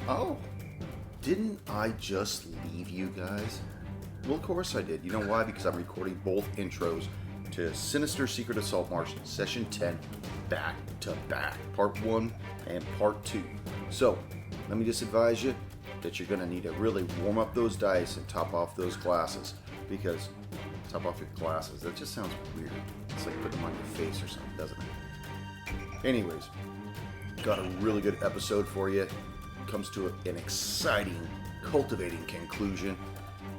Oh, didn't I just leave you guys? Well, of course I did. You know why? Because I'm recording both intros to Sinister Secret of Saltmarsh Session 10 back to back. Part 1 and Part 2. So, let me just advise you that you're going to need to really warm up those dice and top off those glasses. Because, top off your glasses, that just sounds weird. It's like putting them on your face or something, doesn't it? Anyways, got a really good episode for you. Comes to an exciting, cultivating conclusion.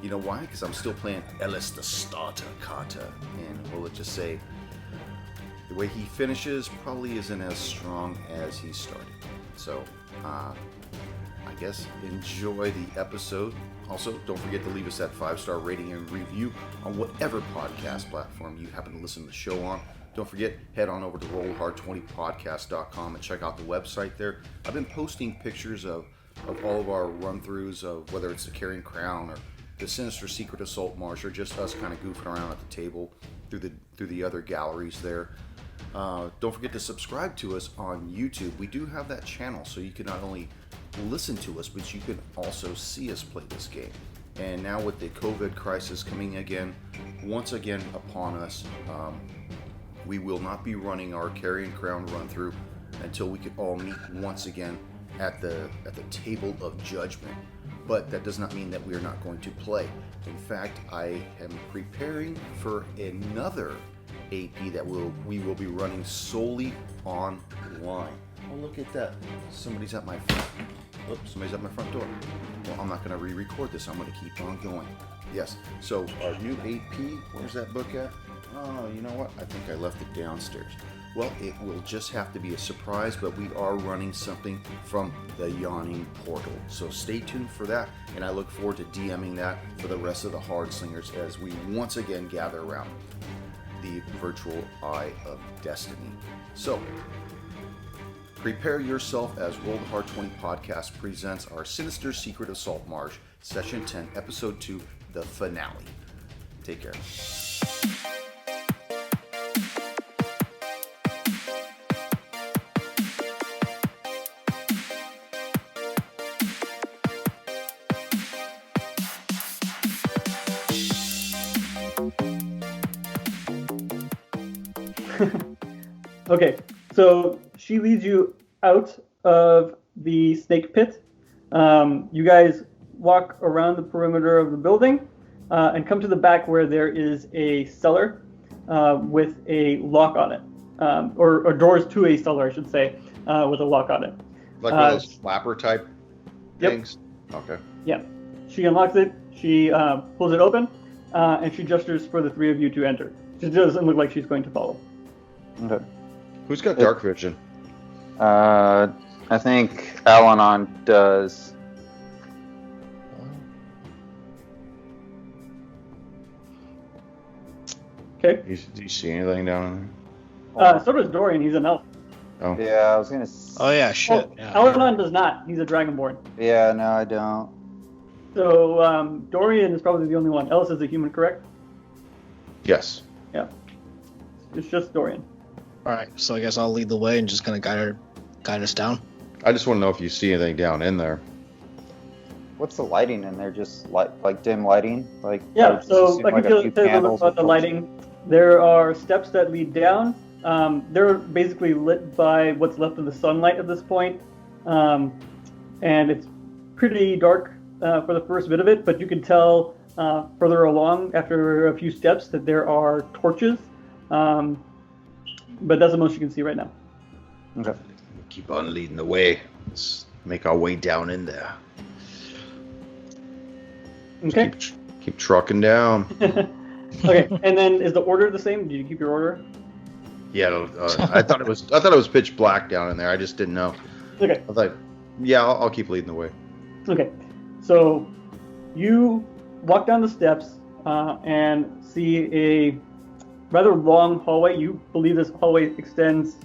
You know why? Because I'm still playing Ellis the Starter Carter, and well, let's just say the way he finishes probably isn't as strong as he started. So, I guess enjoy the episode. Also, don't forget to leave us that 5-star rating and review on whatever podcast platform you happen to listen to the show on. Don't forget, head on over to rollhard20podcast.com and check out the website there. I've been posting pictures of all of our run-throughs of whether it's the Carrying Crown or the Sinister Secret of Saltmarsh or just us kind of goofing around at the table through the other galleries there. Don't forget to subscribe to us on YouTube. We do have that channel, so you can not only listen to us, but you can also see us play this game. And now with the COVID crisis coming once again upon us, we will not be running our Carrying Crown run-through until we can all meet once again at the table of judgment. But that does not mean that we are not going to play. In fact, I am preparing for another AP that we will be running solely online. Oh, look at that. Somebody's at my front door. Well, I'm not going to re-record this. I'm going to keep on going. Yes. So our new AP, where's that book at? Oh, you know what? I think I left it downstairs. Well, it will just have to be a surprise, but we are running something from the Yawning Portal. So stay tuned for that, and I look forward to DMing that for the rest of the Hard Slingers as we once again gather around the virtual Eye of Destiny. So, prepare yourself as Roll the Hard 20 podcast presents our Sinister Secret of Saltmarsh, Session 10, Episode 2, the finale. Take care. Okay, so she leads you out of the snake pit. You guys walk around the perimeter of the building and come to the back where there is a cellar with a lock on it, or doors to a cellar, I should say, with a lock on it. Like one of those flapper type things? Yep. Okay. Yeah. She unlocks it, she pulls it open, and she gestures for the three of you to enter. She doesn't look like she's going to follow. Okay. Who's got dark vision? I think Al-Anon does. Okay. Do you see anything down So does Dorian. He's an elf. there? Oh. Yeah, I was gonna. Oh yeah, shit. Oh, Yeah. Al-Anon does not. He's a dragonborn. Yeah, no, I don't. So Dorian is probably the only one. Ellis is a human, correct? Yes. Yeah. It's just Dorian. All right, so I guess I'll lead the way and just kind of guide us down. I just want to know if you see anything down in there. What's the lighting in there? Just like dim lighting, like Yeah. So just like you tell a little bit about the lighting. There are steps that lead down. They're basically lit by what's left of the sunlight at this point, and it's pretty dark for the first bit of it. But you can tell further along after a few steps that there are torches. But that's the most you can see right now. Okay. Keep on leading the way. Let's make our way down in there. Okay. Keep trucking down. Okay. And then is the order the same? Did you keep your order? Yeah, I thought it was pitch black down in there. I just didn't know. Okay. I thought, yeah, I'll keep leading the way. Okay. So you walk down the steps and see a rather long hallway. You believe this hallway extends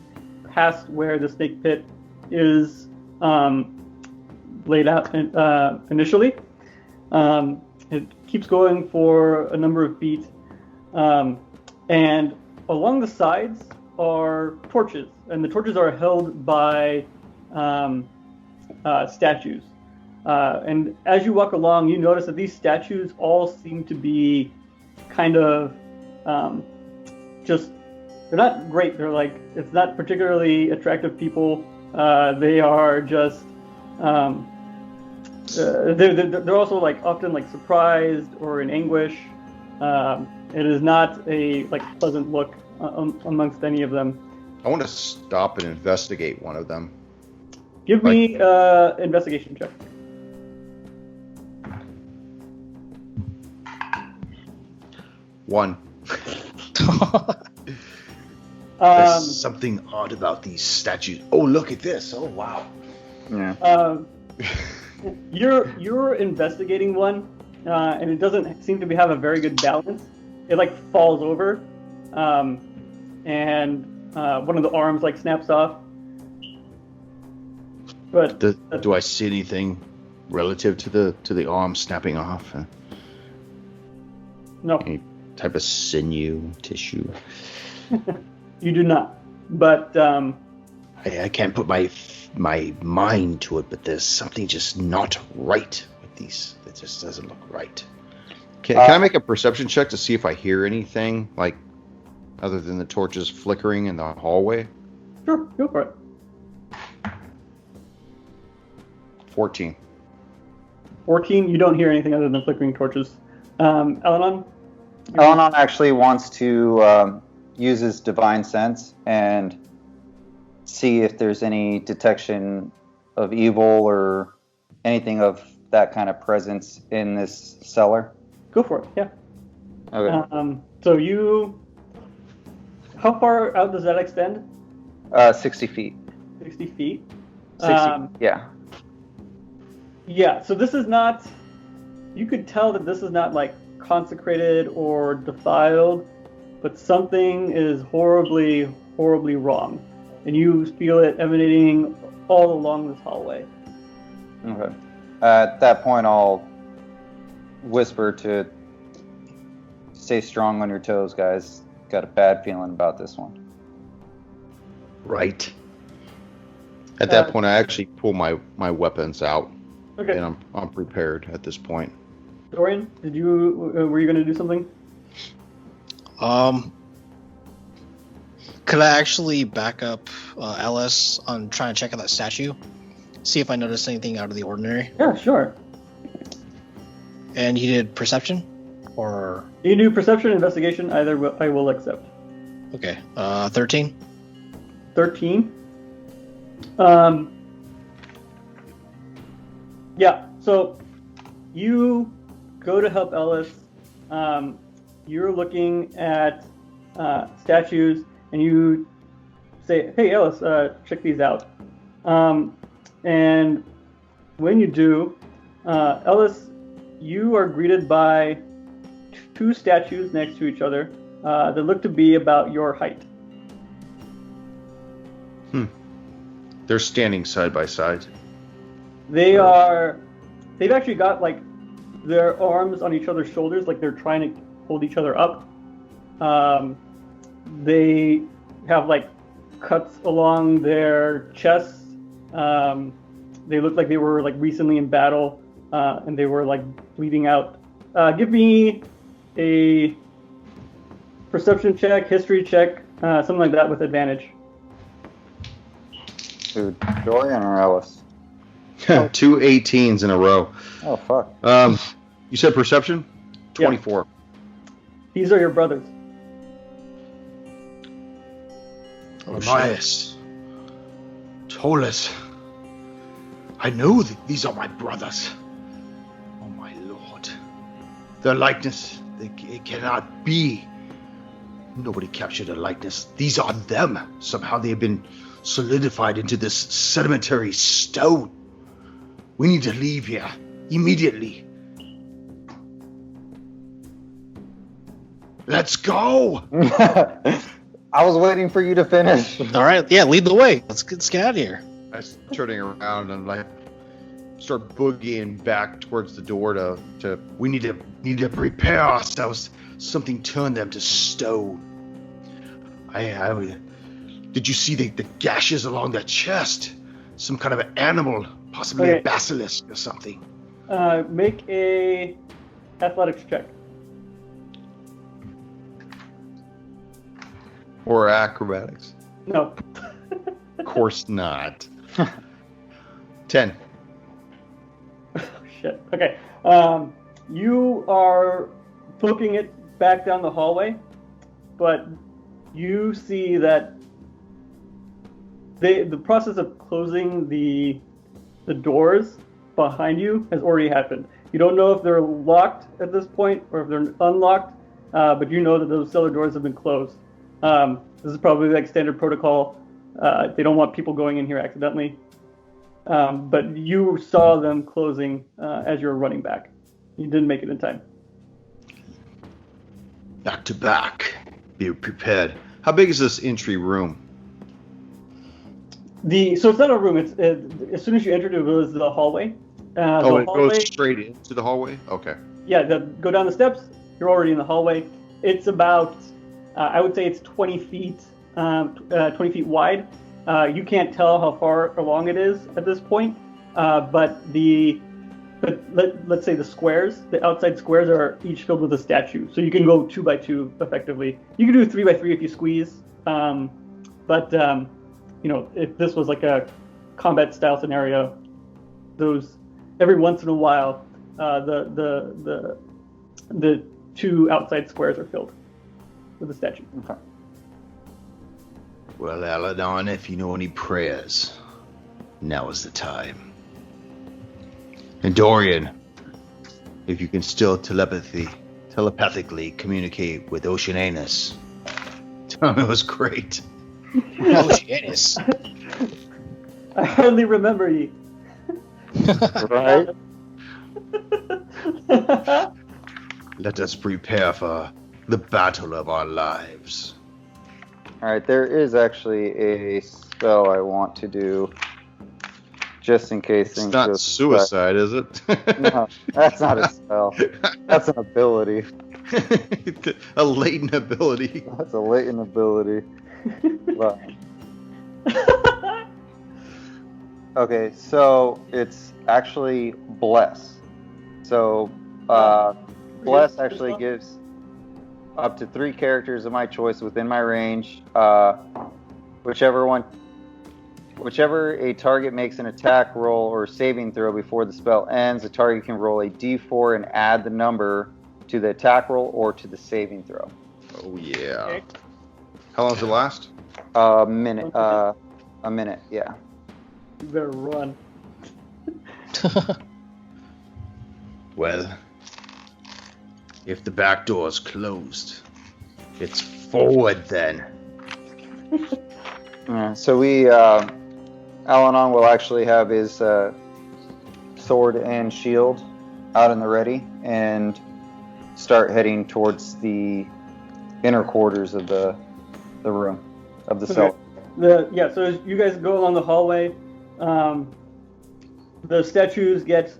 past where the snake pit is laid out initially. It keeps going for a number of feet, and along the sides are torches, and the torches are held by statues. And as you walk along, you notice that these statues all seem to be kind of just, they're not great. They're like, it's not particularly attractive people. They are just, they're also like often like surprised or in anguish. It is not a like pleasant look amongst any of them. I want to stop and investigate one of them. Give me investigation check. One. There's something odd about these statues. Oh, look at this. Oh, wow. Yeah. You're investigating one, and it doesn't seem to have a very good balance. It like falls over, and one of the arms like snaps off. But Do I see anything relative to the arm snapping off? no, Any type of sinew, tissue? you do not. But I can't put my mind to it, but there's something just not right with these. It just doesn't look right. Can I make a perception check to see if I hear anything, like, other than the torches flickering in the hallway? sure, go for it. 14. 14. You don't hear anything other than flickering torches. Elenon? Elenon actually wants to use his divine sense and see if there's any detection of evil or anything of that kind of presence in this cellar. Go for it. Yeah. Okay. So you, how far out does that extend? 60 feet. 60 feet. 60. Yeah. Yeah. So this is not. You could tell that this is not like consecrated or defiled, but something is horribly, horribly wrong, and you feel it emanating all along this hallway. Okay. At that point, I'll whisper to stay strong on your toes, guys. Got a bad feeling about this one. Right. At that point, I actually pull my weapons out, Okay. and I'm prepared at this point. Dorian, were you going to do something? Could I actually back up Ellis on trying to check out that statue? See if I notice anything out of the ordinary? Yeah, sure. And you did perception? Or... You do perception, investigation, either I will accept. Okay, 13? 13. Yeah, so you go to help Ellis. You're looking at statues, and you say, "Hey, Ellis, check these out." And when you do, Ellis, you are greeted by two statues next to each other that look to be about your height. They're standing side by side. They've actually got like their arms on each other's shoulders, like they're trying to hold each other up. They have like cuts along their chests. They look like they were like recently in battle, and they were like bleeding out. Give me a perception check, history check, something like that with advantage. Who, Dorian or Ellis? 2 18s in a row. Oh, fuck. You said perception? 24. These are your brothers. Elias. Tolas. I know that these are my brothers. Oh, my lord. Their likeness, it cannot be. Nobody captured a likeness. These are them. Somehow they have been solidified into this sedimentary stone. We need to leave here immediately. Let's go. I was waiting for you to finish. All right, yeah, lead the way. Let's get out of here. I was turning around and like start boogieing back towards the door to We need to prepare ourselves. Something turned them to stone. Did you see the gashes along their chest? some kind of animal, possibly Okay. a basilisk or something. Make a athletics check. Or acrobatics. No. Of course not. 10. Shit. Okay. You are booking it back down the hallway, but you see that the process of closing the doors behind you has already happened. You don't know if they're locked at this point or if they're unlocked, but you know that those cellar doors have been closed. This is probably like standard protocol. They don't want people going in here accidentally. But you saw them closing as you were running back. You didn't make it in time. Back to back. Be prepared. How big is this entry room? So it's not a room. It's as soon as you entered, it was the hallway. It hallway, goes straight into the hallway? Okay. Yeah, go down the steps. You're already in the hallway. It's about, I would say it's 20 feet wide. You can't tell how far along it is at this point, but let's say the squares, the outside squares are each filled with a statue. So you can go 2 by 2 effectively. You can do 3 by 3 if you squeeze, but if this was like a combat style scenario, those every once in a while, the 2 outside squares are filled with a statue. Okay. Well, Aladon, if you know any prayers, now is the time. And Dorian, if you can still telepathically communicate with Oceananus, tell him it was great. Oceanus. I hardly remember ye. Right? Let us prepare for the battle of our lives. Alright, there is actually a spell I want to do just in case It's things not go suicide, is it? No, that's not a spell. That's an ability. A latent ability. That's a latent ability. But- okay, so it's actually bless. So bless actually gives up to 3 characters of my choice within my range. Whichever a target makes an attack roll or saving throw before the spell ends, the target can roll a d4 and add the number to the attack roll or to the saving throw. Oh, yeah. Okay. How long does it last? A minute, yeah. You better run. Well, if the back door's closed, it's forward then. Yeah, so Alanon will actually have his sword and shield out in the ready and start heading towards the inner quarters of the room, of the cell. So as you guys go along the hallway, the statues get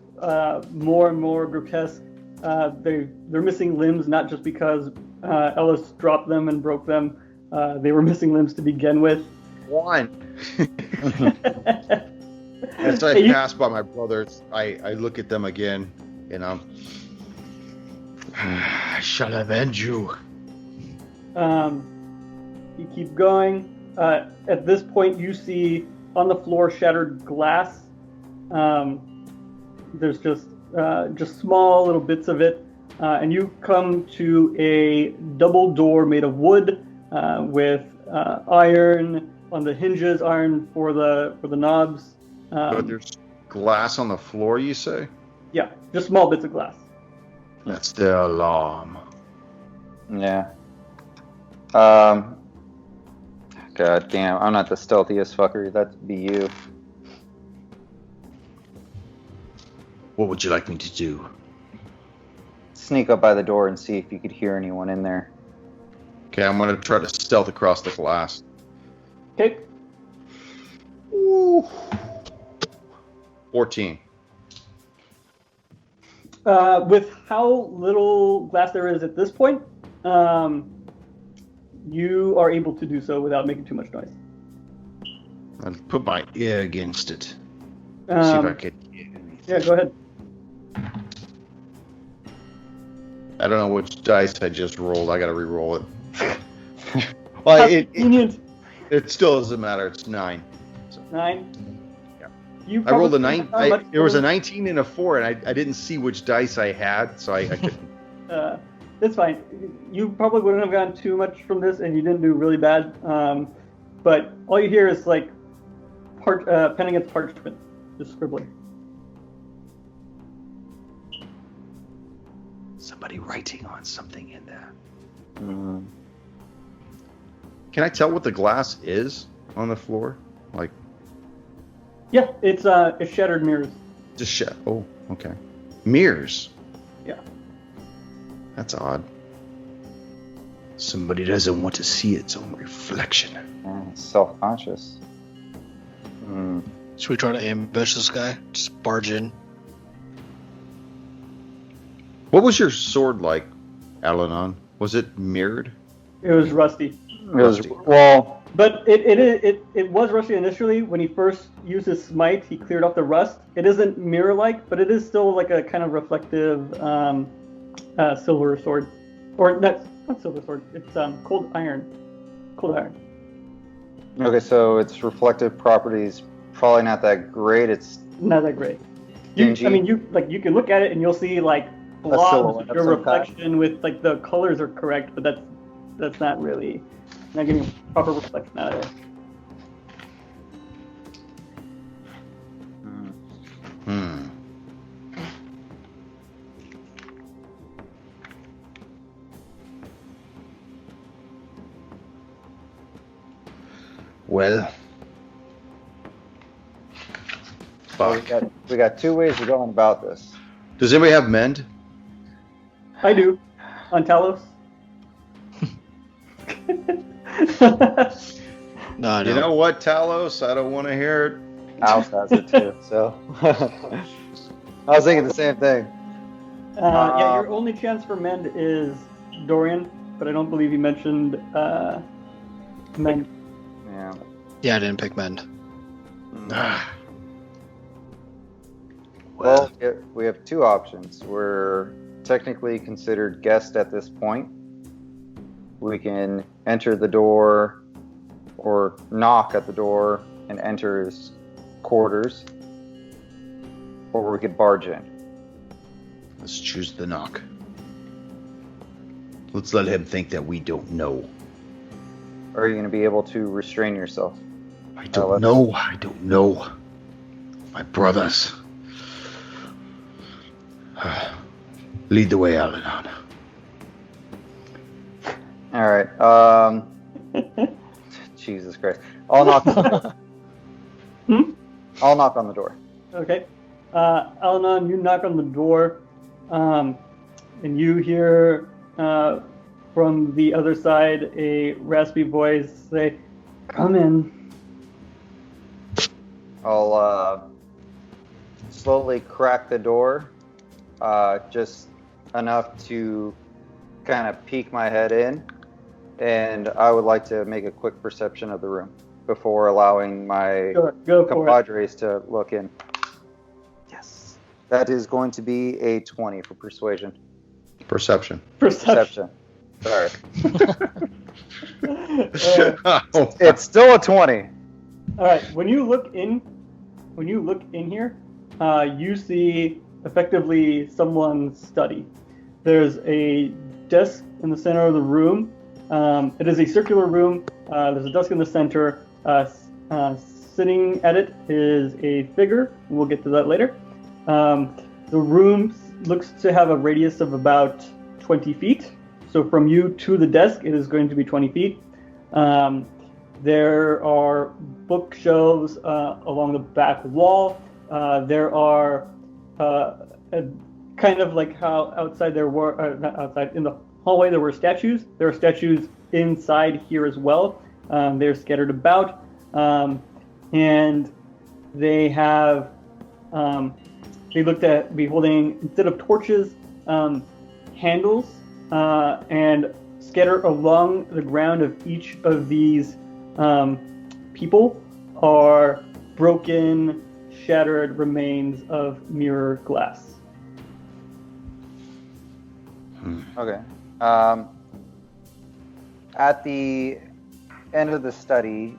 more and more grotesque. They're missing limbs, not just because Ellis dropped them and broke them. They were missing limbs to begin with. One. As I pass by my brothers, I look at them again, and I shall avenge you. You keep going. At this point, you see on the floor shattered glass. There's just small little bits of it, and you come to a double door made of wood with iron on the hinges, iron for the knobs. But there's glass on the floor, you say? Yeah, just small bits of glass. That's their alarm. Yeah. God damn, I'm not the stealthiest fucker. That'd be you. What would you like me to do? Sneak up by the door and see if you could hear anyone in there. Okay, I'm gonna try to stealth across the glass. Okay. Ooh. 14. With how little glass there is at this point, you are able to do so without making too much noise. I'll put my ear against it. See if I can hear anything. Yeah, go ahead. I don't know which dice I just rolled. I gotta re-roll it. Well, it still doesn't matter. It's 9. So. 9. Yeah. I rolled a 9. There was a 19 and a 4, and I didn't see which dice I had, so I couldn't. That's fine. You probably wouldn't have gotten too much from this, and you didn't do really bad. But all you hear is like pen against parchment, just scribbling. Somebody writing on something in there. Mm. Can I tell what the glass is on the floor? Like, Yeah, it's shattered mirrors. just oh, okay. Mirrors. Yeah. That's odd. Somebody doesn't want to see its own reflection. Self-conscious. Mm. Should we try to ambush this guy? Just barge in. What was your sword like, Alanon? Was it mirrored? It was rusty. It was, Rusty. well, But it was rusty initially. When he first used his smite, he cleared off the rust. It isn't mirror-like, but it is still like a kind of reflective silver sword. Or not silver sword. It's cold iron. Cold iron. okay, so its reflective properties probably not that great. It's Not that great. Dingy. You can look at it and you'll see like blobs silhouette of of your some kind. reflection with like the colors are correct, but that's not really not getting proper reflection out of it. Hmm. Well. Fuck. we got two ways of going about this. Does anybody have mend? I do. On Talos. No, I You don't. know what, Talos? I don't want to hear it. House has it too, so I was thinking the same thing. Yeah, your only chance for mend is Dorian, but I don't believe you mentioned mend. Yeah. Yeah, I didn't pick mend. Ah. Well, we have two options. We're technically considered guests at this point. We can enter the door or knock at the door and enter his quarters, or we could barge in. Let's choose the knock. Let's let him think that we don't know. Are you going to be able to restrain yourself? I don't know. I don't know. My brothers. Lead the way, Alanon. All right. Jesus Christ. I'll knock on the door. I'll knock on the door. Okay. Alanon, you knock on the door, and you hear from the other side a raspy voice say, "Come in." I'll slowly crack the door, just enough to kind of peek my head in, and I would like to make a quick perception of the room before allowing my Go for it. compadres to look in. Yes. That is going to be a 20 for persuasion. Perception. Perception. Sorry. Oh, It's still a 20. All right. When you look in here, you see effectively someone's study. There's a desk in the center of the room. It is a circular room. There's a desk in the center. Sitting at it is a figure. We'll get to that later. The room looks to have a radius of about 20 feet. So from you to the desk, it is going to be 20 feet. There are bookshelves along the back wall. There are kind of like how outside there were, not outside, in the hallway there were statues. There are statues inside here as well. They're scattered about. And they have, they looked at be holding, instead of torches, handles, and scattered along the ground of each of these people are broken, shattered remains of mirror glass. Okay. At the end of the study,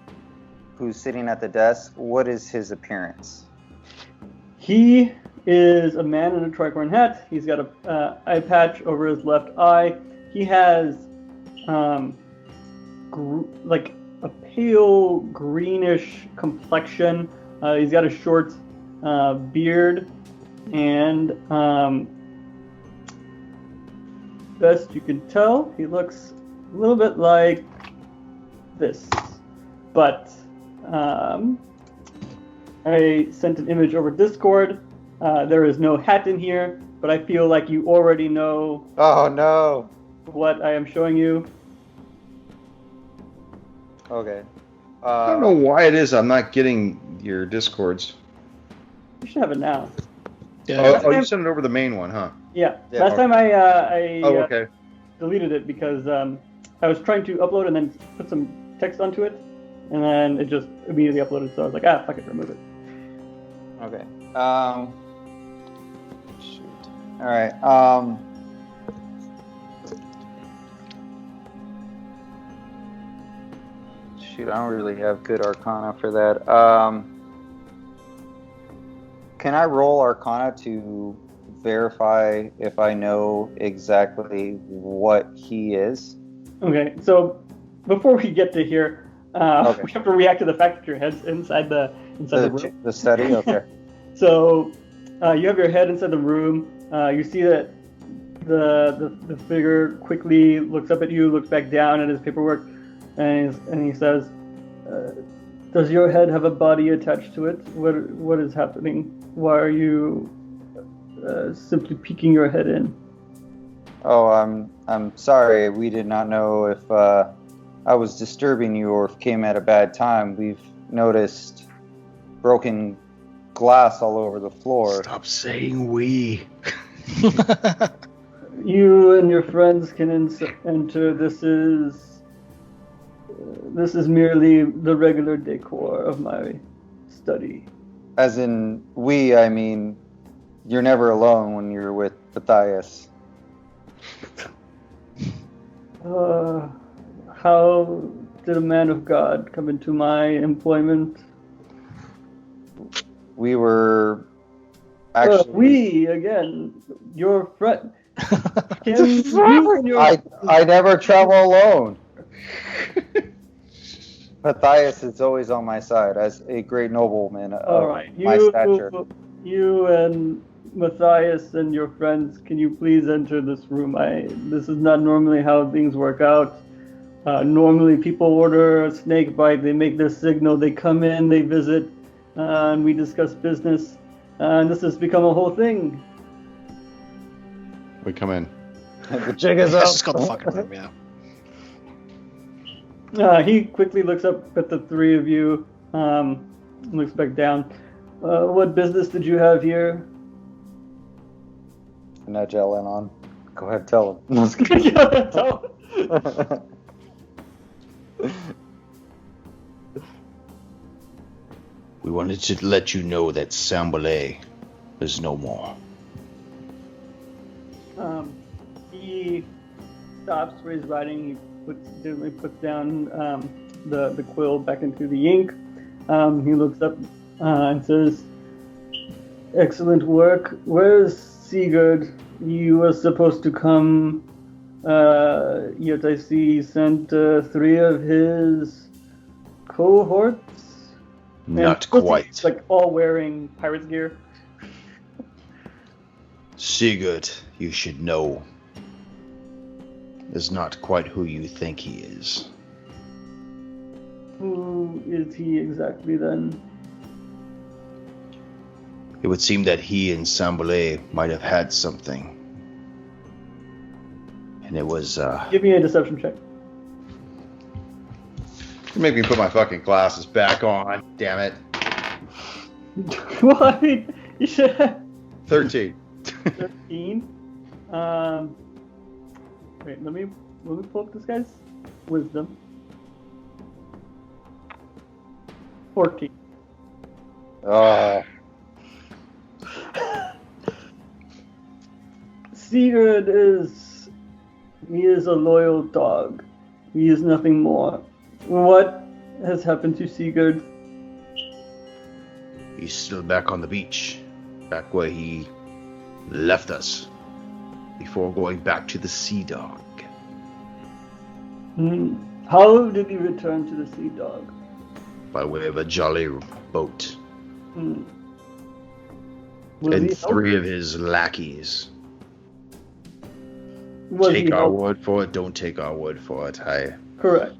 who's sitting at the desk, what is his appearance? He is a man in a tricorn hat. He's got a eye patch over his left eye. He has like a pale greenish complexion. He's got a short beard, and best you can tell, he looks a little bit like this. But I sent an image over Discord. There is no hat in here, but I feel like you already know. Oh no! What I am showing you. Okay. I don't know why it is I'm not getting your Discords. You should have it now. Yeah. Oh, you sent it over the main one, huh? Yeah. Yeah. Last time I Okay. deleted it because I was trying to upload and then put some text onto it, and then it just immediately uploaded. So I was like, fuck it, remove it. Okay. Shoot. All right. Shoot, I don't really have good Arcana for that. Can I roll Arcana to verify if I know exactly what he is? Okay. So before we get to here, Okay. we have to react to the fact that your head's inside the room. The study? Okay. So you have your head inside the room. You see that the figure quickly looks up at you, looks back down at his paperwork, and he says, "Does your head have a body attached to it? What is happening? Why are you simply peeking your head in?" Oh, I'm sorry. We did not know if I was disturbing you or if came at a bad time. We've noticed broken glass all over the floor. Stop saying we. You and your friends can enter. This is merely the regular decor of my study. As in we, I mean, you're never alone when you're with Matthias. How did a man of God come into my employment? We were actually. We again, your friend. You and your I never travel alone. Matthias is always on my side as a great nobleman All of right, my stature. You and Matthias and your friends, can you please enter this room? This is not normally how things work out. Normally, people order a snake bite, they make their signal, they come in, they visit, and we discuss business. And this has become a whole thing. We come in. The jig is up. Let's just go to the fucking room, yeah. He quickly looks up at the three of you, looks back down. What business did you have here? Nudge Ellen on. Go ahead, tell him. We wanted to let you know that Sambalay is no more. He stops where he's writing. He gently puts down the quill back into the ink. He looks up and says, "Excellent work. Where's Sigurd? You were supposed to come, yet I see he sent 3 of his cohorts." Not And quite. he's, like all wearing pirate's gear. Sigurd, you should know, is not quite who you think he is. Who is he exactly then? It would seem that he and Sambalay might have had something. And it was, Give me a deception check. You make me put my fucking glasses back on. Damn it. What? You should have 13. 13. Wait, let me pull up this guy's wisdom. 14. Sigurd he is a loyal dog. He is nothing more. What has happened to Sigurd? He's still back on the beach, back where he left us, before going back to the Sea Dog. How did he return to the Sea Dog? By way of a jolly boat. Was And he 3 of his lackeys. Was Take he our help- word for it, don't take our word for it. Correct.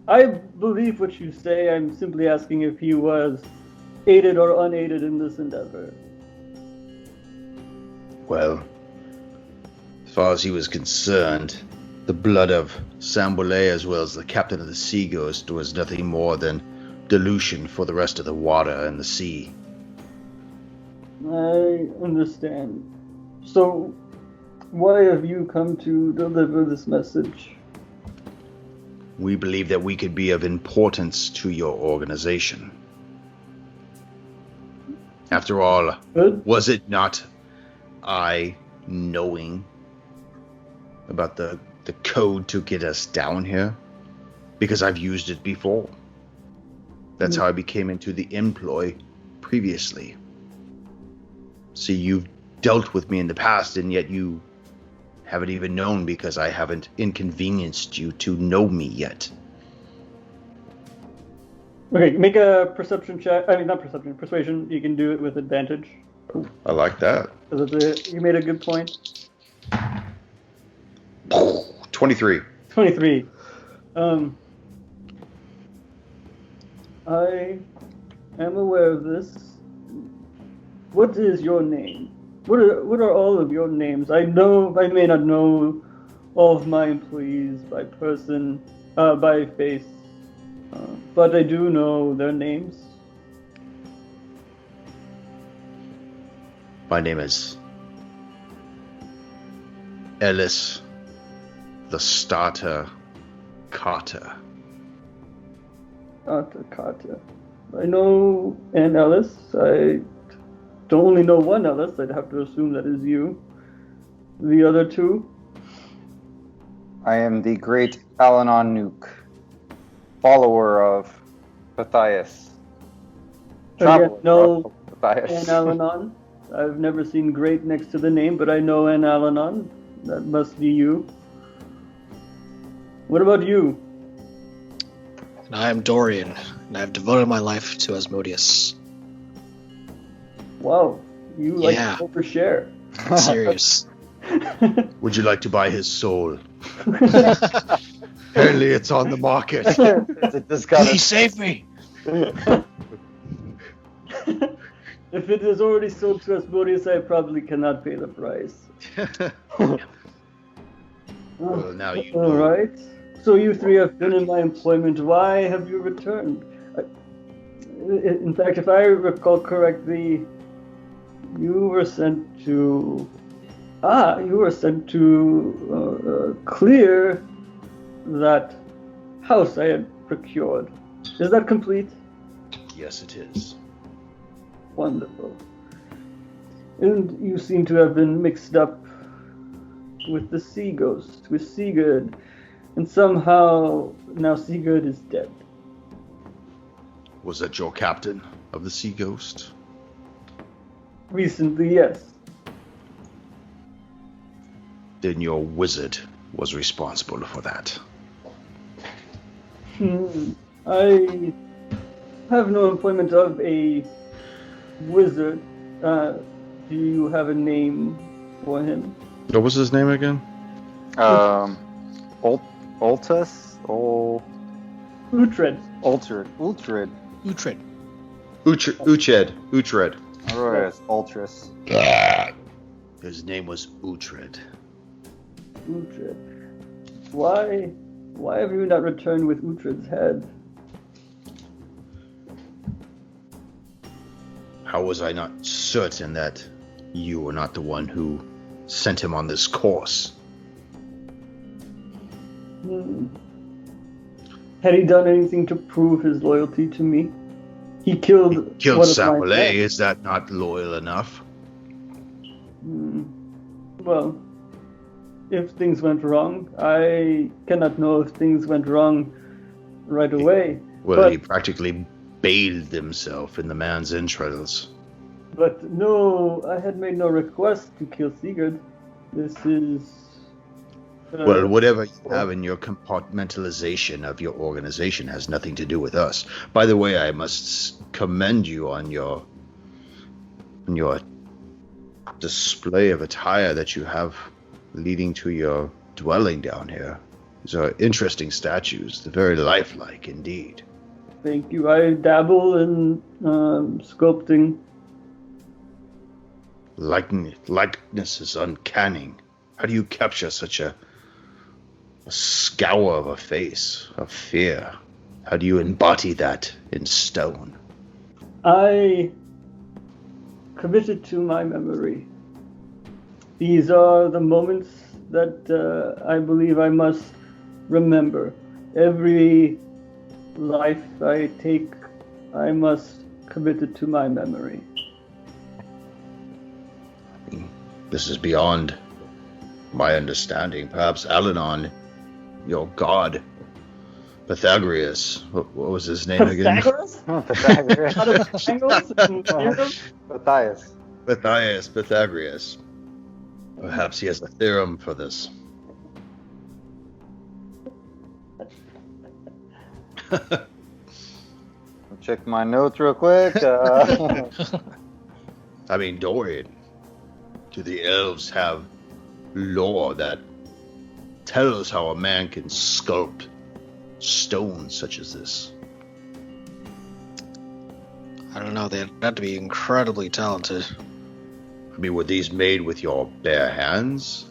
I believe what you say. I'm simply asking if he was aided or unaided in this endeavor. Well, as far as he was concerned, the blood of Sambolet as well as the captain of the Sea Ghost was nothing more than dilution for the rest of the water and the sea. I understand. So, why have you come to deliver this message? We believe that we could be of importance to your organization. After all, Good. was it not I knowing about the code to get us down here? Because I've used it before. That's how I became into the employ previously. See, you've dealt with me in the past, and yet you haven't even known because I haven't inconvenienced you to know me yet. Okay, make a perception check. I mean, not perception, persuasion. You can do it with advantage. I like that. You made a good point. 23. 23. I am aware of this. What is your name? What are all of your names? I may not know all of my employees by face, but I do know their names. My name is Ellis the Starter Carter. Carter. I know an Ellis. I don't only know one Ellis. I'd have to assume that is you. The other two? I am the great Alanon Nuke, follower of Matthias. Again, no of Matthias. An Alanon. I've never seen great next to the name, but I know An Alanon. That must be you. What about you? And I am Dorian, and I've devoted my life to Asmodeus. Wow, you like Yeah. to overshare. Serious. Would you like to buy his soul? Apparently it's on the market. It's a discount. Please save me! If it is already sold to Asmodeus, I probably cannot pay the price. Well, now you All know. right. So you three have been in my employment. Why have you returned? In fact, if I recall correctly, you were sent to clear that house I had procured. Is that complete? Yes, it is. Wonderful. And you seem to have been mixed up with the sea ghost, with Sigurd, and somehow now Sigurd is dead. Was that your captain of the Sea Ghost? Recently, yes. Then your wizard was responsible for that. I have no employment of a wizard. Do you have a name for him? What was his name again? Ultus? Uhtred. Ultred. Uhtred. Uhtred. Ultras. His name was Uhtred. Uhtred. Why have you not returned with Uhtred's head? How was I not certain that you were not the one who sent him on this course? Had he done anything to prove his loyalty to me? He killed. Killed one of my Samuel. men. Is that not loyal enough? Well, if things went wrong, I cannot know if things went wrong right away. Well, he practically bathed himself in the man's entrails. But no, I had made no request to kill Sigurd. This is... Well, whatever you have in your compartmentalization of your organization has nothing to do with us. By the way, I must commend you on your display of attire that you have leading to your dwelling down here. These are interesting statues. They're very lifelike indeed. Thank you. I dabble in sculpting. Likeness is uncanny. How do you capture such a scour of a face of fear? How do you embody that in stone? I commit it to my memory. These are the moments that I believe I must remember. Every life I take, I must commit it to my memory. This is beyond my understanding. Perhaps Alanon, your god, Pythagoras. What was his name again? Pythagoras? Pythagoras. Out of triangles and theorems? Matthias. Pythagoras. Perhaps he has a theorem for this. Check my notes real quick. I mean, Dorian, do the elves have lore that tells how a man can sculpt stone such as this? I don't know. They'd have to be incredibly talented. I mean, were these made with your bare hands?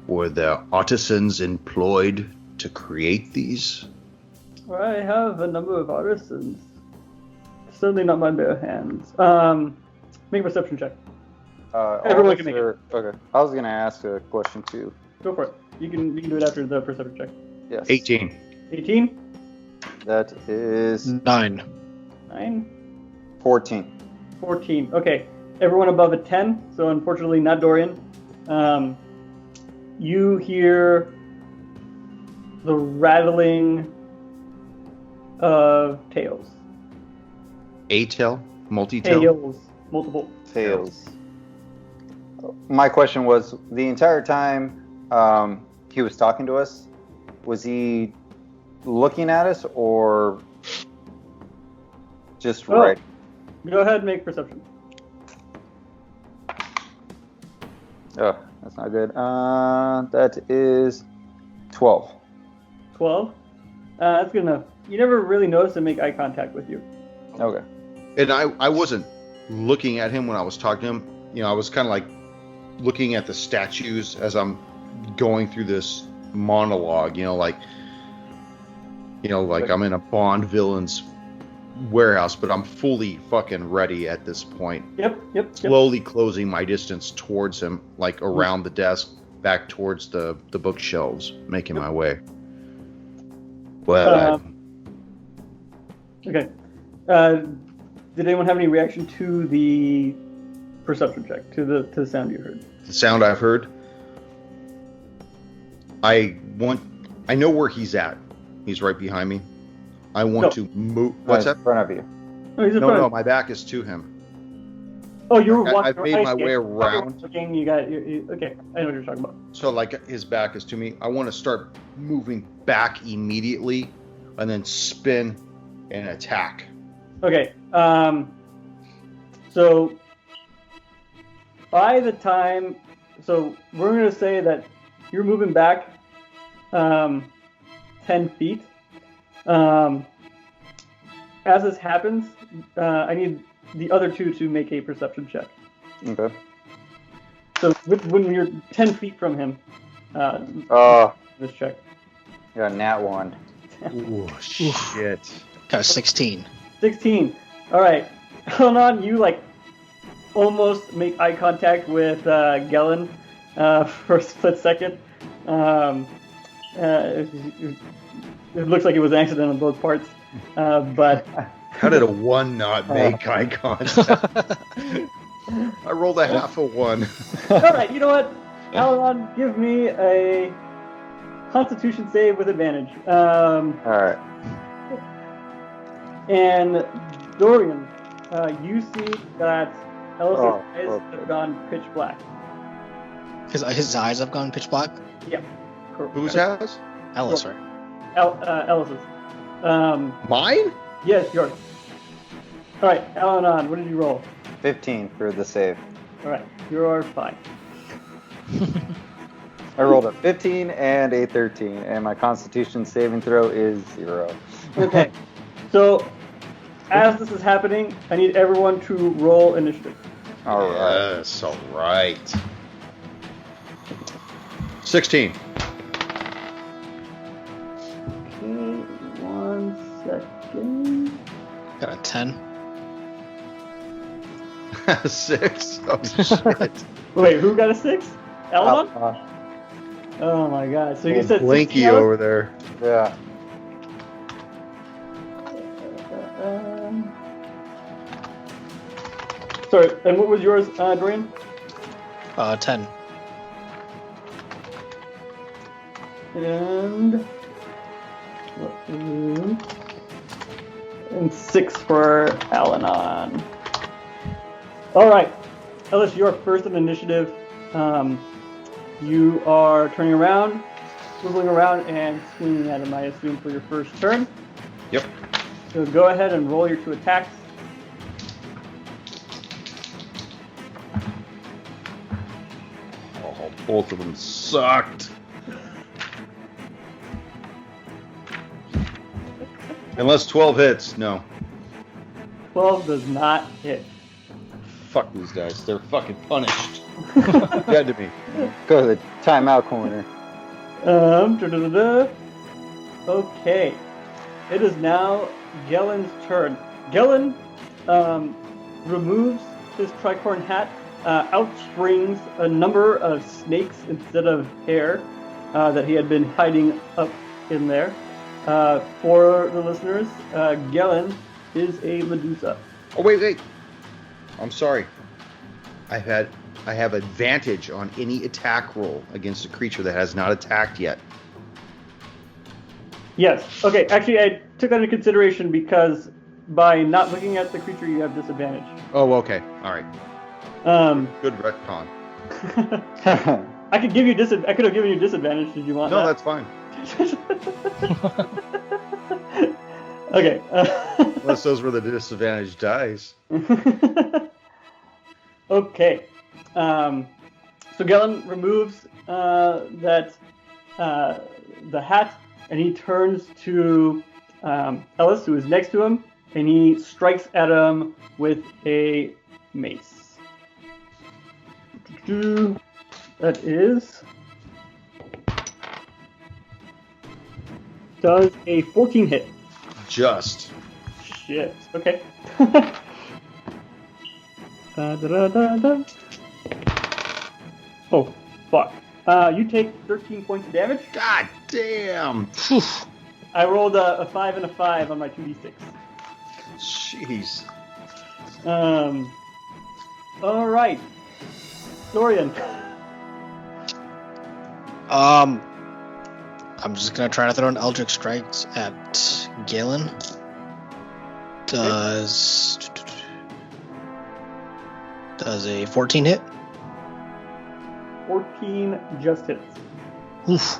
Were there artisans employed to create these? I have a number of artisans. Certainly not my bare hands. Make a perception check. Everyone can make it. Okay. I was gonna ask a question too. Go for it. You can do it after the perception check. Yes. 18. 18? That is 9. 9? 14. 14. Okay. Everyone above a 10, so unfortunately not Dorian. You hear the rattling of tails. A tail? Multi-tail? Tails. Multiple. Tails. My question was, the entire time he was talking to us, was he looking at us or just right? Go ahead and make perception. Oh, that's not good. That is 12. 12? That's good enough. You never really noticed him make eye contact with you. Okay. And I wasn't looking at him when I was talking to him. You know, I was kind of like looking at the statues as I'm going through this monologue, like I'm in a Bond villain's warehouse, but I'm fully fucking ready at this point. Yep. Slowly closing my distance towards him, like around the desk, back towards the bookshelves, making my way. Well, Okay. Did anyone have any reaction to the perception check, to the sound you heard? the sound I've heard, I know where he's at. He's right behind me. I want to move. What's that? In front of you. Oh, he's in No, front no, of- my back is to him. Oh, you were walking. I've made my way around. Looking, you got. Okay, I know what you're talking about. So, like, his back is to me. I want to start moving back immediately, and then spin and attack. Okay. So by the time, so we're going to say that you're moving back 10 feet. As this happens, I need the other two to make a perception check. Okay. So when you're 10 feet from him, this check. Yeah, nat 1. Oh, shit. Got a 16. 16. All right. Hold on. You like almost make eye contact with Gellin for a split second. It looks like it was an accident on both parts, but How did a 1 not make eye contact? I rolled a half a 1. All right, you know what? Alanon, give me a Constitution save with advantage. All right. And Dorian, you see that Ellis' eyes have gone pitch black. His eyes have gone pitch black? Yeah. Correct. Whose house? Ellis, right? Ellis's. Mine? Yes, yours. All right, Alanon, what did you roll? 15 for the save. All right, you're fine. I rolled a 15 and a 13, and my Constitution saving throw is 0. Okay, so as this is happening, I need everyone to roll initiative. All right. Yes, all right. 16. Okay, 1 second. Got a 10. 6. Oh, shit. Wait, who got a 6? Alanon? Oh my god, so you said 16, Blinky Alice? over there. Yeah. Sorry, and what was yours, Dorian? 10. And 6 for Alanon. All right, Ellis, you're first in initiative. You are turning around, swiveling around, and swinging at him, I assume, for your first turn. Yep. So go ahead and roll your 2 attacks. Oh, both of them sucked. Unless 12 hits, no. 12 does not hit. Fuck these guys. They're fucking punished. Dead to me. Go to the timeout corner. Okay. It is now Gellen's turn. Gellen removes his tricorn hat. Out springs a number of snakes instead of hair that he had been hiding up in there. For the listeners, Gellen is a Medusa. Oh, wait. I'm sorry. I have advantage on any attack roll against a creature that has not attacked yet. Yes. Okay, actually, I took that into consideration because by not looking at the creature, you have disadvantage. Oh, okay. All right. Good retcon. I could have given you disadvantage. Did you want No, that? that's fine. Okay. Unless those were the disadvantaged dice. Okay. So Gellen removes the hat, and he turns to Ellis, who is next to him, and he strikes at him with a mace. That does a 14 hit. Just. Shit. Okay. Oh, fuck. You take 13 points of damage. God damn. I rolled a 5 and a 5 on my 2d6. Jeez. All right. Dorian. I'm just gonna try to throw an Eldritch Strikes at Galen. Does a 14 hit? 14 just hits. Oof.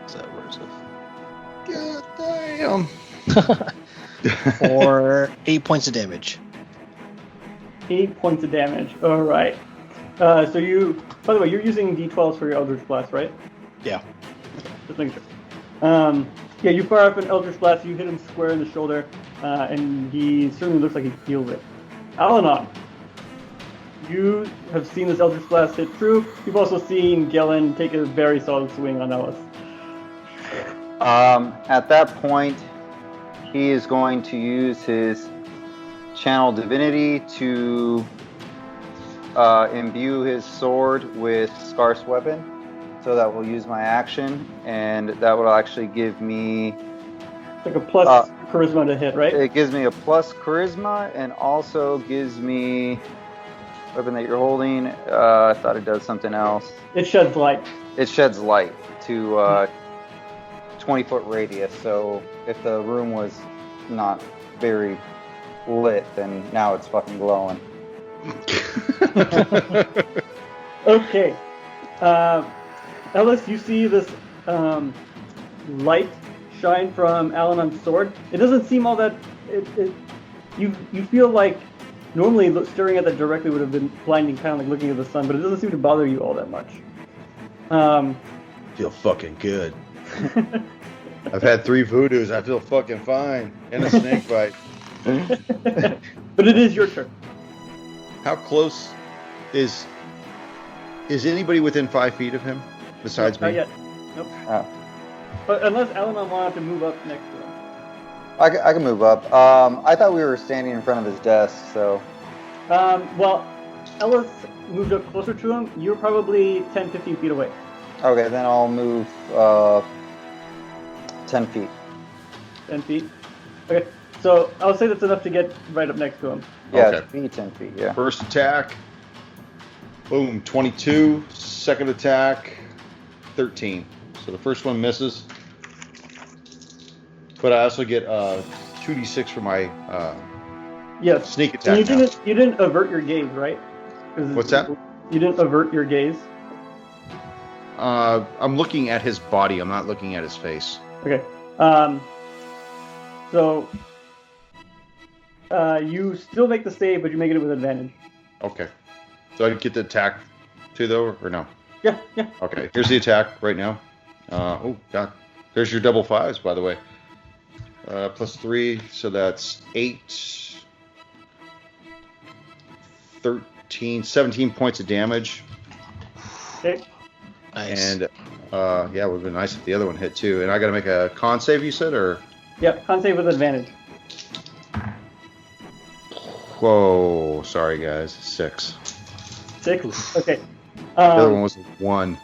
Is that where is it? God damn. For 8 points of damage. 8 points of damage. All right. So you, by the way, you're using D12s for your Eldritch Blast, right? Yeah. Just making sure. Yeah, you fire up an Eldritch Blast, you hit him square in the shoulder, and he certainly looks like he feels it. Alanon, you have seen this Eldritch Blast hit true. You've also seen Gellen take a very solid swing on Ellis. At that point, he is going to use his Channel Divinity to imbue his sword with Scarce Weapon. So that will use my action, and that will actually give me Like a plus charisma to hit, right? It gives me a plus charisma and also gives me weapon that you're holding. I thought it does something else. It sheds light. It sheds light to 20-foot radius. So if the room was not very lit, then now it's fucking glowing. Okay. Ellis, you see this light shine from Alanon's sword. It doesn't seem all that. You feel like normally staring at that directly would have been blinding, kind of like looking at the sun, but it doesn't seem to bother you all that much. Feel fucking good. I've had 3 voodoos. I feel fucking fine. And a snake bite. But it is your turn. How close is anybody within 5 feet of him besides Not me? yet. Nope. Oh. But unless Alanon wanted to move up next to him. I can move up. I thought we were standing in front of his desk, so. Well, Ellis moved up closer to him. You're probably 10, 15 feet away. Okay, then I'll move 10 feet. 10 feet? Okay, so I'll say that's enough to get right up next to him. Yeah, Okay. it's me 10 feet, yeah. First attack. Boom, 22. Second attack, 13. So the first one misses. But I also get 2d6 for my Yes. sneak And attack. you didn't avert your gaze, right? 'Cause What's that? You didn't avert your gaze. I'm looking at his body. I'm not looking at his face. Okay. So you still make the save, but you make it with advantage. Okay. So I get the attack too, though, or no? Yeah, yeah. Okay. Here's the attack right now. Oh, God. There's your double 5s, by the way. Plus 3, so that's 8, 13, 17 points of damage. Okay. Nice. And, yeah, it would have been nice if the other one hit, too. And I got to make a con save, you said, or? Yep, con save with advantage. Whoa. Sorry, guys. 6. 6? Okay. The other one was 1.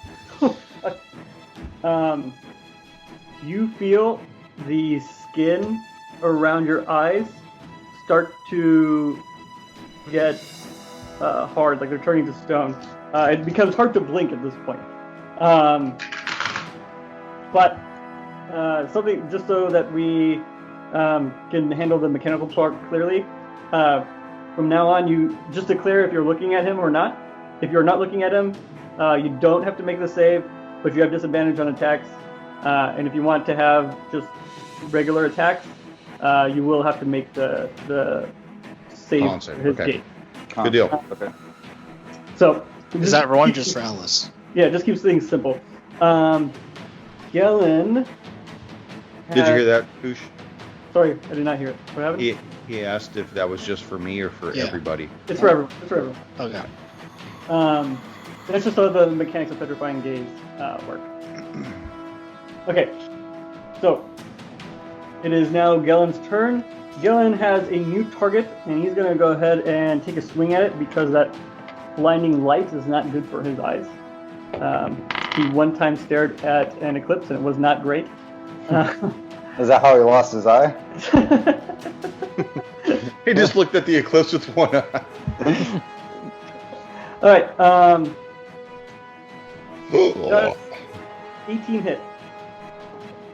You feel the skin around your eyes start to get hard, like they're turning to stone. It becomes hard to blink at this point. But something, just so that we can handle the mechanical part clearly, from now on, you just declare if you're looking at him or not. If you're not looking at him, you don't have to make the save, but you have disadvantage on attacks. And if you want to have just regular attacks, you will have to make the save Con save, for his okay. gate. Good deal. Okay. So Is that everyone just for Alice? Yeah, just keeps things simple. Gellin. Did you hear that, Poosh? Sorry, I did not hear it. What happened? He asked if that was just for me or for Yeah. everybody. It's for everyone. It's for everyone. Okay. That's just how the mechanics of petrifying gaze work. Okay, so it is now Gellin's turn. Gellin has a new target, and he's going to go ahead and take a swing at it because that blinding light is not good for his eyes. He one time stared at an eclipse, and it was not great. Is that how he lost his eye? He just looked at the eclipse with one eye. All right, Oh. 18 hit.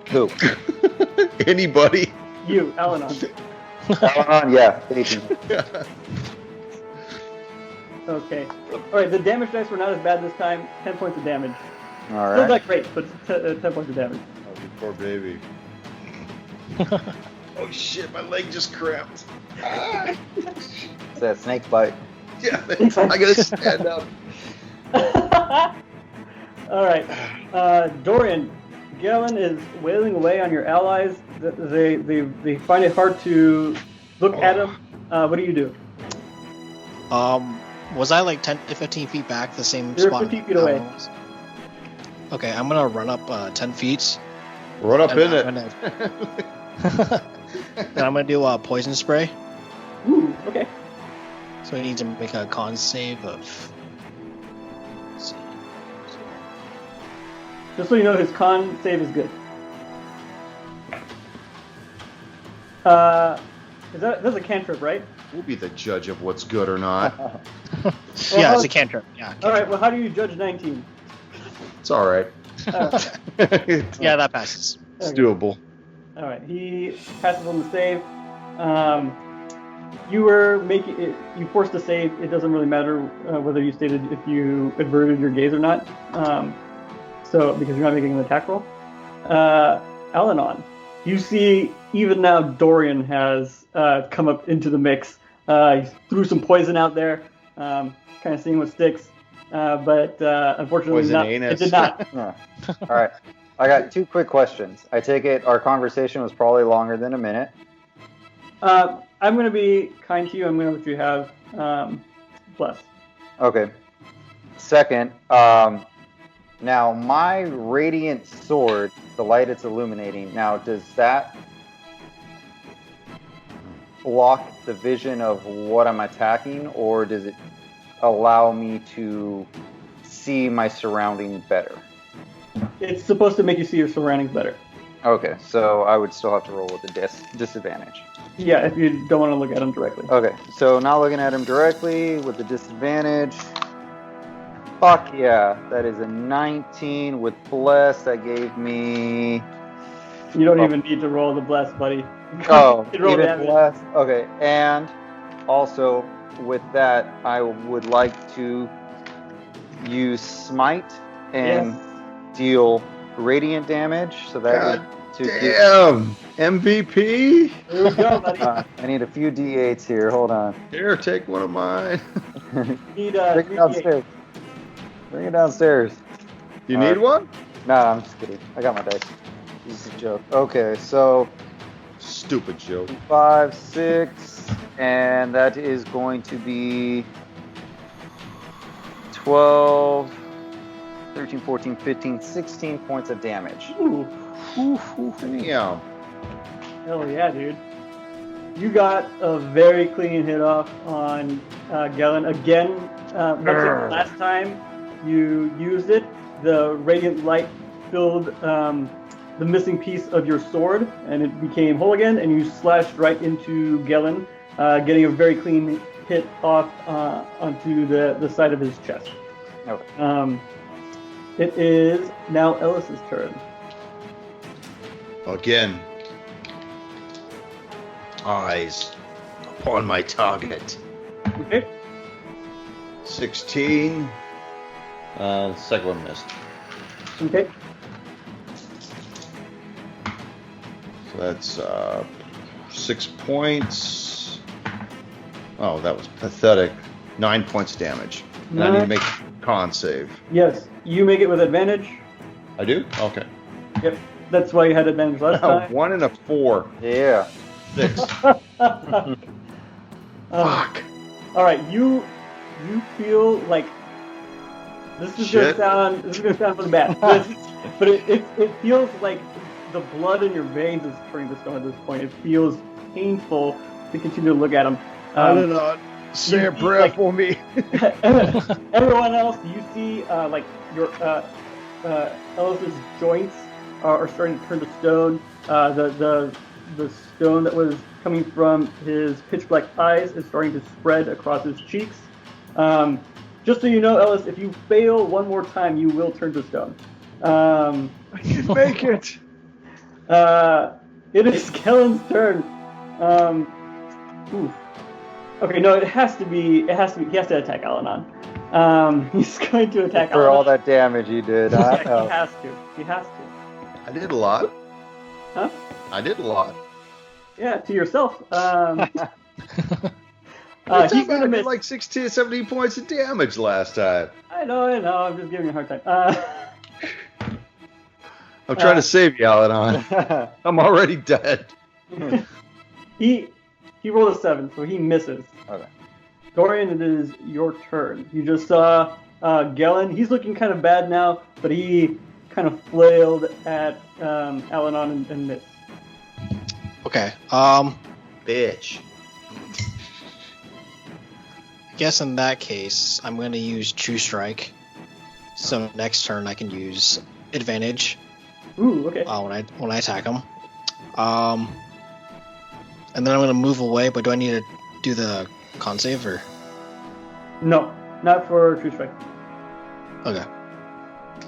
Who? Anybody? You, Alanon. Yeah, 18. Okay. All right, the damage dice were not as bad this time. 10 points of damage. All Still right. not great, but 10 points of damage. Oh, you poor baby. Oh shit, my leg just cramped. It's that snake bite. Yeah, I gotta stand up. All right, Dorian. Gellin is wailing away on your allies. They find it hard to look at him. What do you do? Was I like 10 to 15 feet back, the same You're spot? 15 feet away. Alan was? Okay, I'm gonna run up 10 feet. Run up and in it. And I'm gonna do a poison spray. Ooh, okay. So I need to make a con save of. Let's see. Just so you know, his con save is good. That's a cantrip, right? We'll be the judge of what's good or not. Yeah, it's a cantrip. Yeah. All right. Well, how do you judge 19? It's all right. Yeah, that passes. It's doable. All right. He passes on the save. You were making it. You forced the save. It doesn't really matter whether you stated if you averted your gaze or not. So because you're not making an attack roll. Alanon, you see even now Dorian has come up into the mix. He threw some poison out there, kind of seeing what sticks. But unfortunately, it did not. All right. I got 2 quick questions. I take it our conversation was probably longer than a minute. I'm going to be kind to you. I'm going to let you have bless. Okay. Second, now my radiant sword, the light it's illuminating, now does that block the vision of what I'm attacking, or does it allow me to see my surroundings better? It's supposed to make you see your surroundings better. Okay, so I would still have to roll with a disadvantage. Yeah, if you don't want to look at them directly. Okay, so not looking at him directly with the disadvantage. Fuck yeah, that is a 19 with bless. That gave me... You don't even need to roll the bless, buddy. Oh, You roll even damage. bless. Okay, and also with that, I would like to use smite and deal radiant damage. So that would Damn! MVP? Here we go, buddy. I need a few d8s here. Hold on. Here, take one of mine. Need, Bring it downstairs. Bring it downstairs. You need one? No, I'm just kidding. I got my dice. This is a joke. Okay, so Stupid joke. 5, 6, and that is going to be 12, 13, 14, 15, 16 points of damage. Ooh, Damn. hell yeah, dude. You got a very clean hit off on Galen. Again, much like last time you used it, the radiant light filled the missing piece of your sword, and it became whole again, and you slashed right into Galen, getting a very clean hit off onto the side of his chest. Okay. It is now Ellis's turn. Again. Eyes upon my target. Okay. 16. Second one missed. Okay. So that's 6 points. Oh, that was pathetic. 9 points damage. And I need to make a con save. Yes, you make it with advantage. I do? Okay. Yep. That's why you had advantage last time. 1 and a 4. Yeah. 6. Fuck. All right, you feel like this is gonna sound really bad, but it feels like the blood in your veins is turning to stone at this point. It feels painful to continue to look at him. I don't know. Say a prayer for me. Everyone else, you see like your Ellis's joints are starting to turn to stone. The stone that was coming from his pitch black eyes is starting to spread across his cheeks. Just so you know, Ellis, if you fail one more time, you will turn to stone. I can make it. It is Kellen's turn. Oof. Okay, no, he has to attack Alanon. He's going to attack For Alanon. all that damage he did. Yeah, he has to. I did a lot. Huh? I did a lot. Yeah, to yourself. I He's gonna did miss. like 16, 17 points of damage last time. I know. I'm just giving you a hard time. I'm trying to save you, Alanon. I'm already dead. He rolled a 7, so he misses. Okay. Dorian, it is your turn. You just saw Galen. He's looking kind of bad now, but he kind of flailed at Alanon and missed. Okay. Bitch. I guess in that case, I'm going to use True Strike. So next turn I can use advantage Ooh, okay. when I attack him. And then I'm going to move away, but do I need to do the con save or? No, not for True Strike. Okay.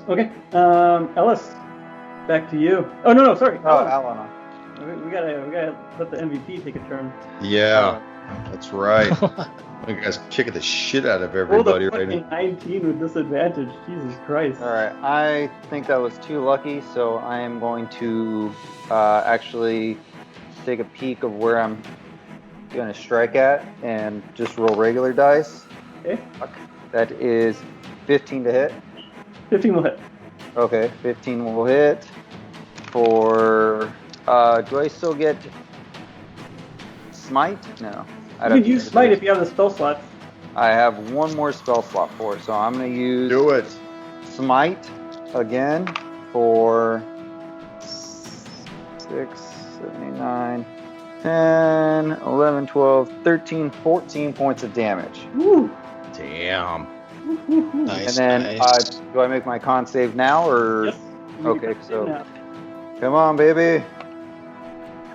Okay, Ellis, back to you. Oh no, sorry. Oh, Alan. Alana. We gotta let the MVP take a turn. Yeah, that's right. You guys kicking the shit out of everybody Rolled a right now. 19 with disadvantage. Jesus Christ. All right, I think that was too lucky, so I am going to actually take a peek of where I'm going to strike at and just roll regular dice. Okay. That is 15 to hit. 15 will hit. Okay, 15 will hit. For do I still get smite? No. You can use smite if you have the spell slots. I have one more spell slot for it, so I'm going to use Do it. smite again for 6, 7, 8, 9, 10, 11, 12, 13, 14 points of damage. Woo. Damn. Nice. And then nice. do I make my con save now or? Yes. Okay, so come on, baby.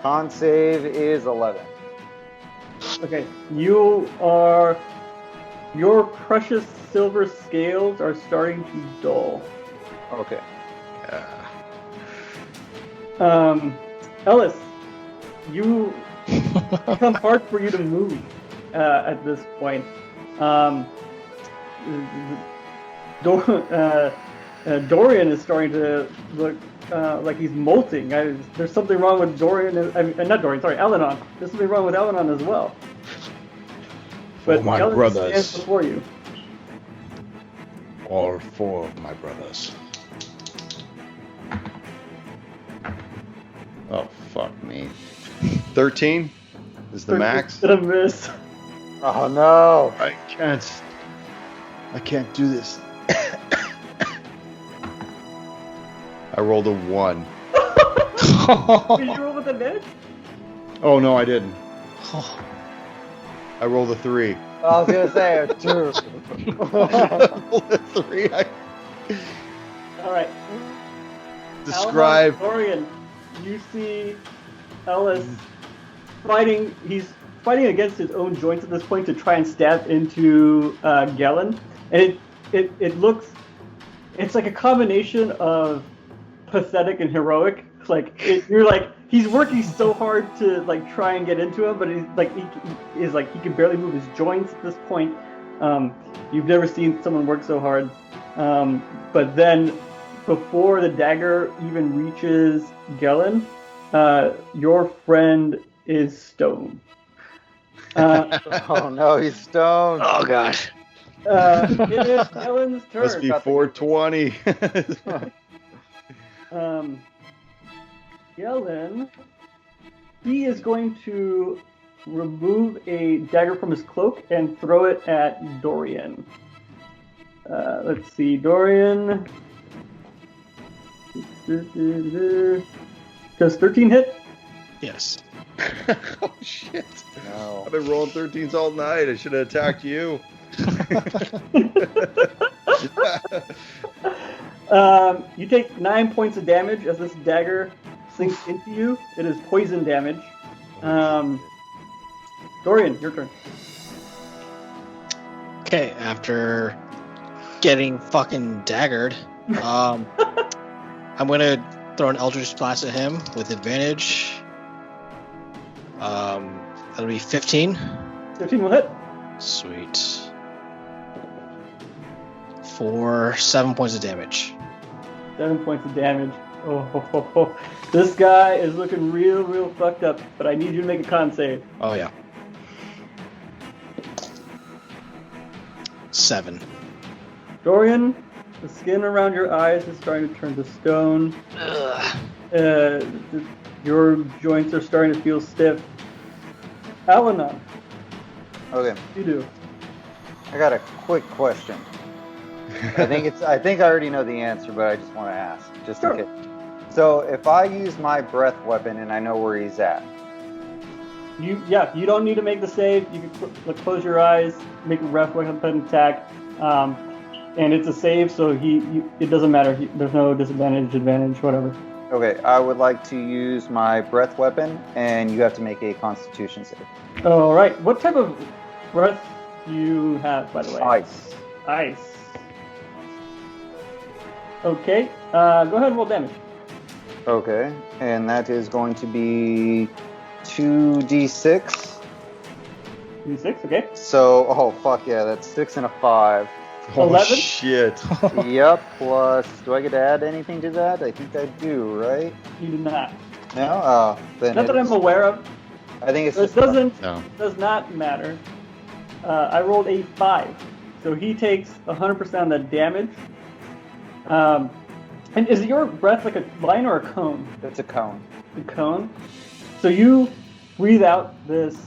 Con save is 11. Okay, your precious silver scales are starting to dull. Okay. Ellis, you become hard for you to move at this point. Dorian is starting to look like he's molting. There's something wrong with Dorian. Not Dorian. Sorry, Elenon. There's something wrong with Elenon as well. But my Elenon brothers. stands before you. All 4 of my brothers. Oh, fuck me. 13 is the max. Did a miss. Oh no! I can't do this. I rolled a 1. Did you roll with advantage? Oh, no, I didn't. I rolled a 3. I was gonna say a 2. I rolled a 3. All right. Describe. Dorian, you see Ellis fighting. He's fighting against his own joints at this point to try and stab into Gellin, and it looks. It's like a combination of pathetic and heroic. You're like he's working so hard to like try and get into him, but he can barely move his joints at this point. You've never seen someone work so hard. But then, before the dagger even reaches Gellin, your friend is stone. Oh no, he's stoned. Oh god. It is Gellin's turn. Must be 420. Gellin, he is going to remove a dagger from his cloak and throw it at Dorian. Let's see, Dorian. Does 13 hit? Yes. Oh, shit. No. I've been rolling 13s all night. I should have attacked you. You take 9 points of damage as this dagger sinks into you. It is poison damage. Dorian, your turn. Okay, after getting fucking daggered, I'm gonna throw an Eldritch Blast at him with advantage. That'll be 15. 15 will hit. Sweet. For 7 points of damage. 7 points of damage. Oh. This guy is looking real fucked up, but I need you to make a con save. Oh yeah. 7. Dorian, the skin around your eyes is starting to turn to stone. Your joints are starting to feel stiff. Alana, Okay, you do. I got a quick question. I think I already know the answer, but I just want to ask, just Sure. in case. So if I use my breath weapon and I know where he's at, You don't need to make the save. You can close your eyes, make a breath weapon attack, and it's a save, so it doesn't matter. There's no disadvantage, advantage, whatever. Okay, I would like to use my breath weapon, and you have to make a Constitution save. All right. What type of breath do you have, by the way? Ice. Ice. Okay. Go ahead and roll damage. Okay, and that is going to be 2d6. D6. Okay. So, oh fuck yeah, that's 6 and a 5. Oh 11? shit! Yep, plus, do I get to add anything to that? I think I do, right? You do not. No? Oh, then Not that I'm aware of. I think it's This just... does not matter. I rolled a 5, so he takes 100% of the damage. And is your breath like a line or a cone? It's a cone. A cone. So you breathe out this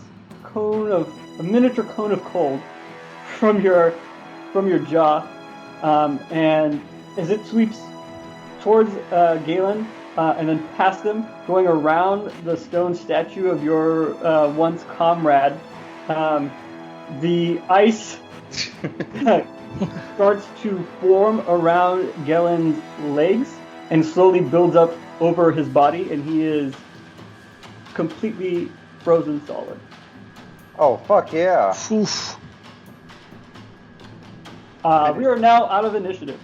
a miniature cone of cold from your jaw, and as it sweeps towards Galen and then past him, going around the stone statue of your once comrade, the ice starts to form around Galen's legs and slowly builds up over his body, and he is completely frozen solid. Oh, fuck yeah. Oof. We are now out of initiative.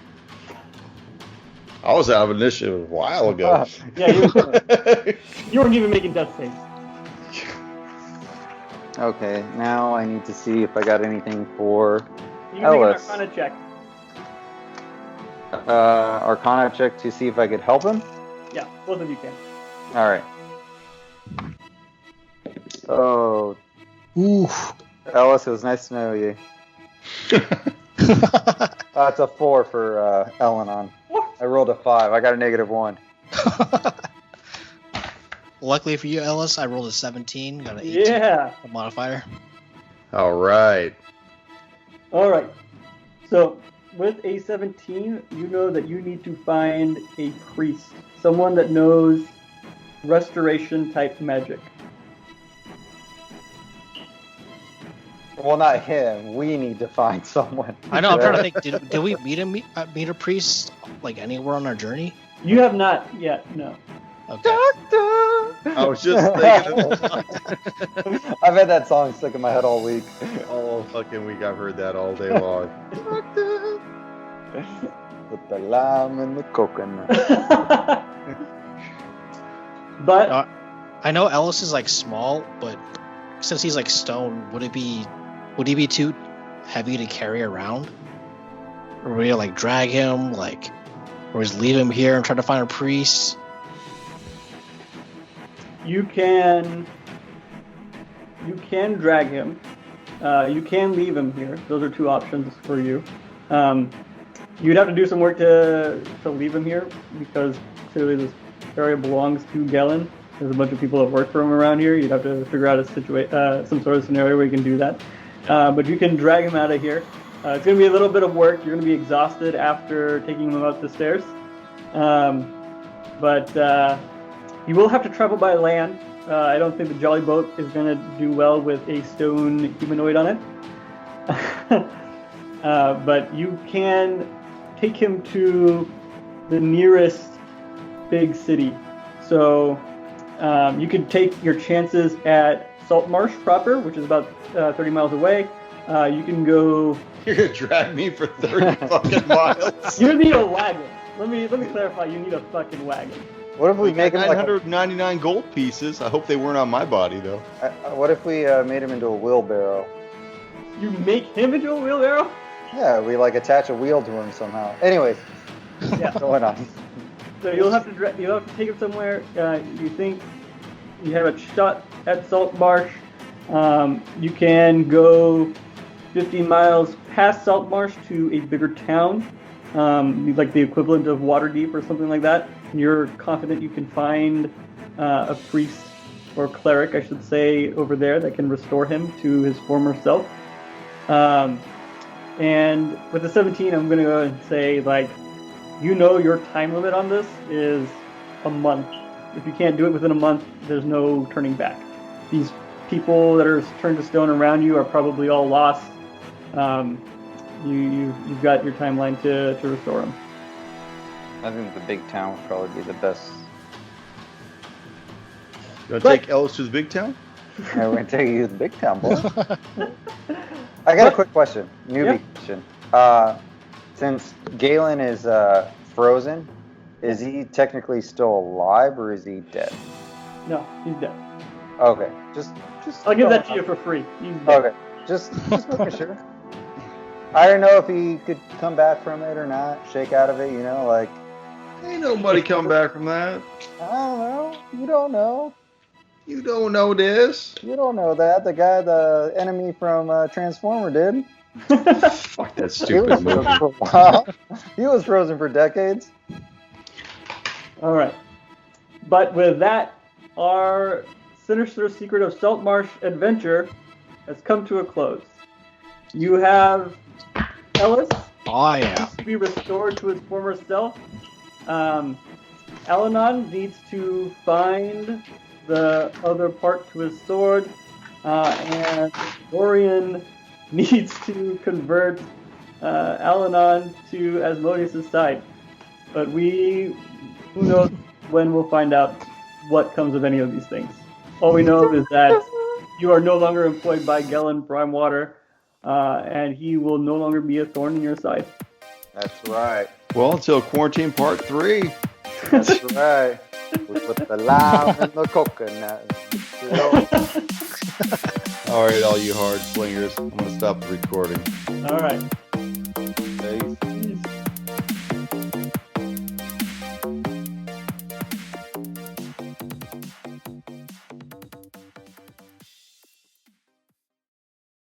I was out of initiative a while ago. Yeah, you weren't even making death saves. Okay, now I need to see if I got anything for You can make an Ellis. Arcana check. Arcana check to see if I could help him. Yeah, both of you can. All right. Oh, Oof. Ellis, it was nice to know you. It's a 4 for Elenon. I rolled a 5. I got a -1. Luckily for you, Ellis, I rolled a 17. Got an 18 Yeah. modifier. All right. All right. So with a 17, you know that you need to find a priest, someone that knows restoration type magic. Well, not him. We need to find someone. I know. I'm trying to think. Did we meet a priest like anywhere on our journey? You have not yet. No. Okay. I was just thinking. I've had that song stuck in my head all week. All fucking week I've heard that all day long. With the lime and the coconut. But I know Ellis is like small, but since he's like stone, would he be too heavy to carry around? Or would we like drag him, or just leave him here and try to find a priest? you can drag him. You can leave him here. Those are two options for you. You'd have to do some work to leave him here because clearly this area belongs to Galen. There's a bunch of people that work for him around here. You'd have to figure out some sort of scenario where you can do that. But you can drag him out of here. It's going to be a little bit of work. You're going to be exhausted after taking him up the stairs. But you will have to travel by land. I don't think the jolly boat is going to do well with a stone humanoid on it. But you can take him to the nearest big city. So you could take your chances at Saltmarsh proper, which is about 30 miles away. You can go... You're gonna drag me for 30 fucking miles. You need a wagon. Let me clarify. You need a fucking wagon. What if we make him like 999 gold pieces. I hope they weren't on my body though. what if we made him into a wheelbarrow? You make him into a wheelbarrow? Yeah, we like attach a wheel to him somehow. Anyways, Yeah. going on. So you'll have to take him somewhere. You think you have a shot at Saltmarsh. You can go 15 miles past Saltmarsh to a bigger town, like the equivalent of Waterdeep or something like that. You're confident you can find a priest or cleric, I should say, over there that can restore him to his former self. And with the 17, I'm going to go and say, your time limit on this is a month. If you can't do it within a month, there's no turning back. These people that are turned to stone around you are probably all lost. You've got your timeline to restore them. I think the big town would probably be the best Gonna But- take Ellis to the big town? Yeah, we're gonna take you to the big town, boy. I got a quick question, newbie question. Since Galen is frozen, is he technically still alive or is he dead? No, he's dead. Okay, just. I'll give that to you for free. He's dead. Okay, just making sure. I don't know if he could come back from it or not, shake out of it. You know, like Ain't nobody come back from that. I don't know. You don't know. You don't know this. You don't know that. The enemy from Transformer did. Fuck that He was stupid frozen movie. for a while. He was frozen for decades. All right. But with that, our Sinister Secret of Saltmarsh adventure has come to a close. You have Ellis Oh yeah. needs to be restored to his former self. Alanon needs to find the other part to his sword. And Dorian needs to convert Alanon to Asmodeus' side. But who knows when we'll find out what comes of any of these things. All we know is that you are no longer employed by Gellin Brimewater, and he will no longer be a thorn in your side. That's right. Well, until Quarantine Part 3. That's right. We put the lime in the coconut. You know? All right, all you hard slingers. I'm going to stop the recording. All right. Peace. Peace.